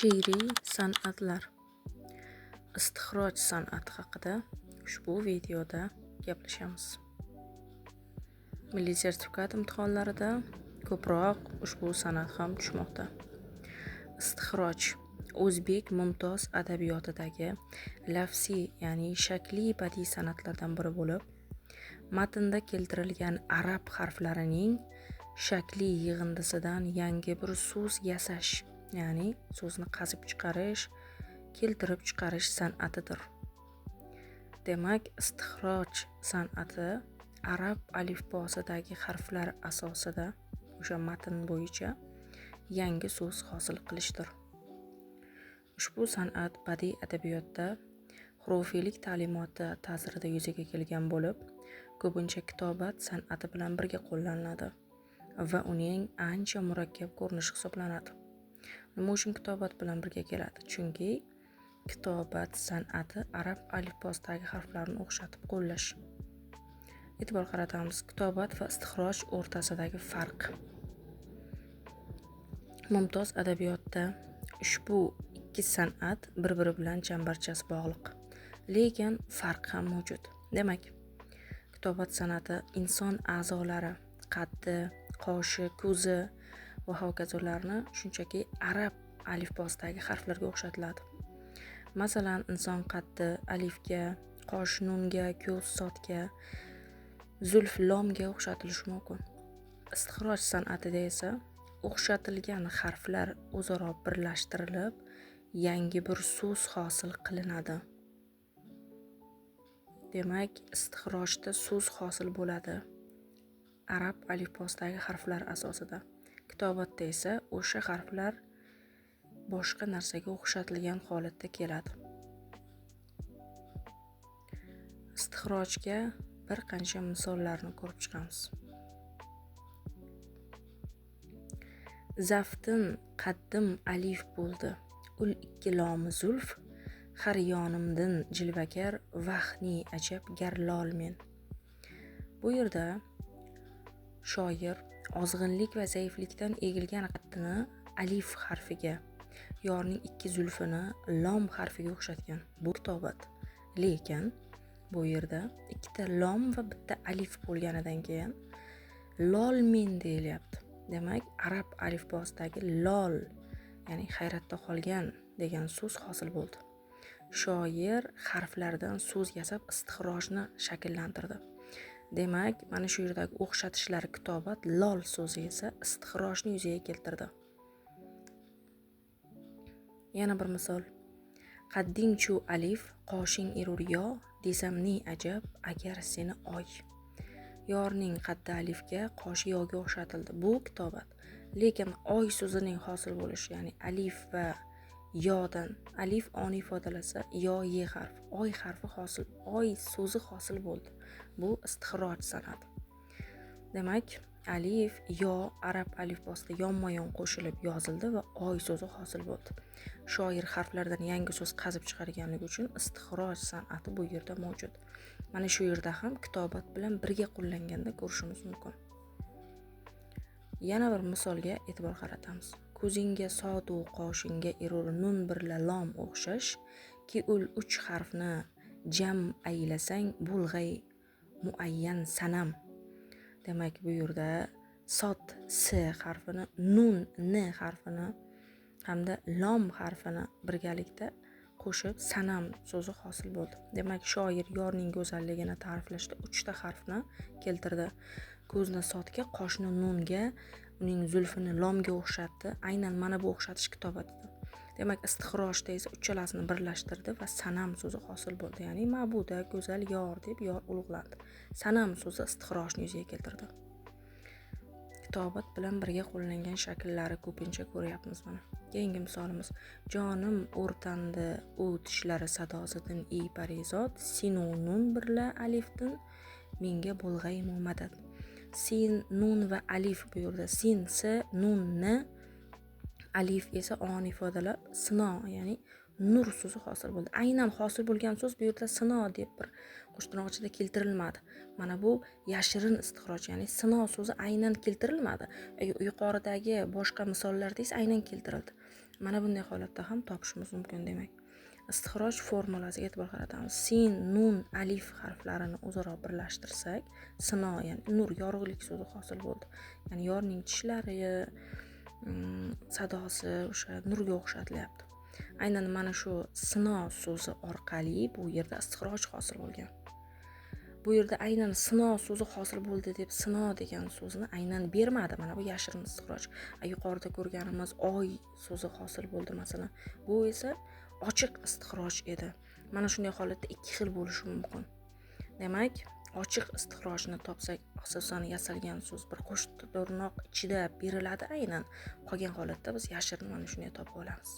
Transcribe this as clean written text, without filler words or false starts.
She'riy san'atlar, istixroj san'ati haqida ushbu videoda gaplashamiz. Milliy sertifikat imtihonlarida ko'proq ushbu san'at ham tushmoqda. Istixroj o'zbek mumtoz adabiyotidagi lafziy, ya'ni shakliy badiiy san'atlardan biri bo'lib, matnda keltirilgan arab harflarining shakliy yig'indisidan yangi bir so'z yasash, ya'ni so'zni qazib chiqarish, keltirib chiqarish san'atidir. Demak, istixroj san'ati arab alifbosidagi harflar asosida o'sha matn bo'yicha yangi so'z hosil qilishdir. Ushbu san'at badiiy adabiyotda hurufiylik ta'limoti ta'sirida yuzaga kelgan bo'lib, ko'pincha kitobat san'ati bilan birga qo'llaniladi va uning ancha murakkab ko'rinishi hisoblanadi. Nima uchun kitobat bilan birga keladi? Chunki kitobat san'ati arab alifbosidagi harflarni o'xshatib qo'llash. E'tibor qaratamiz, kitobat va istixroj o'rtasidagi farq. Mumtoz adabiyotda ushbu ikki san'at bir-biri bilan chambarchas bog'liq, lekin farq ham mavjud. Demak, kitobat san'ati inson a'zolari, qaddi, qoshi, ko'zi va hokazolarni shunchaki arab alifbosidagi harflarga o'xshatiladi. Masalan, inson qaddi alifga, qosh nunga, ko'z sodga, zulf lomga o'xshatilishi mumkin. Istixroj san'atida esa o'xshatilgan harflar o'zaro birlashtirilib, yangi bir so'z hosil qilinadi. Demak, istixrojda so'z hosil bo'ladi arab alifbosidagi harflar asosida. Kitobatda esa o'sha harflar boshqa narsaga o'xshatilgan holatda keladi. Istixrojga bir qancha misollarni ko'rib chiqamiz. Zaftin qaddim alif bo'ldi, ul ikki lomi zulf, har yonimdin jilvakar, vahni ajab garlol men. Bu yerda shoir ozg'inlik va zaiflikdan egilgan qaddini alif harfiga, yorning ikki zulfini lom harfiga o'xshatgan. Bu kitobat. Lekin bu yerda ikkita lom va bitta alif bo'lganidan keyin lol men deyilyapti. Demak, arab alifbosidagi lol, ya'ni hayratda qolgan degan so'z hosil bo'ldi. Shoir harflardan so'z yasab istixrojni shakllantirdi. Demak, mana shu yerdagi o'xshatishlar kitobat, lol so'zi esa istixrojni yuzaga keltirdi. Yana bir misol. Qadding chu alif, qoshing erur yo, desam ne ajab agar seni oy. Yorning qaddi alifga, qoshi yoga o'xshatildi. Bu kitobat. Lekin oy so'zining hosil bo'lishi, ya'ni alif va yodan, alif oni ifodalasa, yo ye harfi, oy harfi hosil, oy so'zi hosil bo'ldi. Bu istixroj san'ati. Demak, alif, yo arab alifbosida yonma-yon qo'shilib yozildi va oy so'zi hosil bo'ldi. Shoir harflardan yangi so'z qazib chiqarganligi uchun istixroj san'ati bu yerda mavjud. Mana shu yerda ham kitobat bilan birga qo'llanganda ko'rishimiz mumkin. Yana bir misolga e'tibor qaratamiz. Ko'zingga sodu qoshingga erur nun birla lom o'xshash, ki ul uch harfni jam aylasang bulg'ay muayyan sanam. Demak, bu yerda sod s harfini, nun n harfini hamda lom harfini birgalikda qo'shib sanam so'zi hosil bo'ldi. Demak, shoir yorning go'zalligini ta'riflashda 3 ta harfni keltirdi. Ko'zni sodga, qoshni nunga, uning zulfini lomga o'xshatdi. Aynan mana bu o'xshatish kitobatida. Demak, istixrojda esa uchalasini birlashtirdi va sanam so'zi hosil bo'ldi. Ya'ni ma'buda, go'zal, yor deb yor ulug'landi. Sanam so'zi istixrojni yuzaga keltirdi. Kitobat bilan birga qo'llangan shakllari ko'pincha ko'ryapmiz mana. Keyingi misolimiz. Jonim o'rtandi u tishlari sadosidan ey parizod, sinu nun birla alifdin menga bo'lg'ay madad. Sin, nun va alif bu yerda sin, s, nun, n, alif esa oni ifodalab sino, ya'ni nur so'zi hosil bo'ldi. Aynan hosil bo'lgan so'z bu yerda sino deb bir qo'shtirnoq ichida keltirilmadi. Mana bu yashirin istixroj, ya'ni sino so'zi aynan keltirilmadi. Yuqoridagi boshqa misollarda esa aynan keltirildi. mana bunday holatda ham topishimiz mumkin demak. Istixroj formulasiga e'tibor qaratamiz. Sin, nun, alif harflarini o'zaro birlashtirsak, sino, ya'ni nur, yorug'lik so'zi hosil bo'ldi. Ya'ni yorning tishlari, sadosi o'sha nurga o'xshatilyapti. Aynan mana shu sino so'zi orqali bu yerda istixroj hosil bo'lgan. Bu yerda aynan sino so'zi hosil bo'ldi deb sino degan so'zni aynan bermadi. Mana bu yashirin istixroj. Yuqorida ko'rganimiz oy so'zi hosil bo'ldi masalan. Bu esa ochiq istixroj edi. Mana shunday holatda ikki xil bo'lishi mumkin. Demak, ochiq istixrojni topsak, asosan yasalgan so'z bir qo'shtirnoq ichida beriladi aynan. Qolgan holatda biz yashirin mana shunday topib olamiz.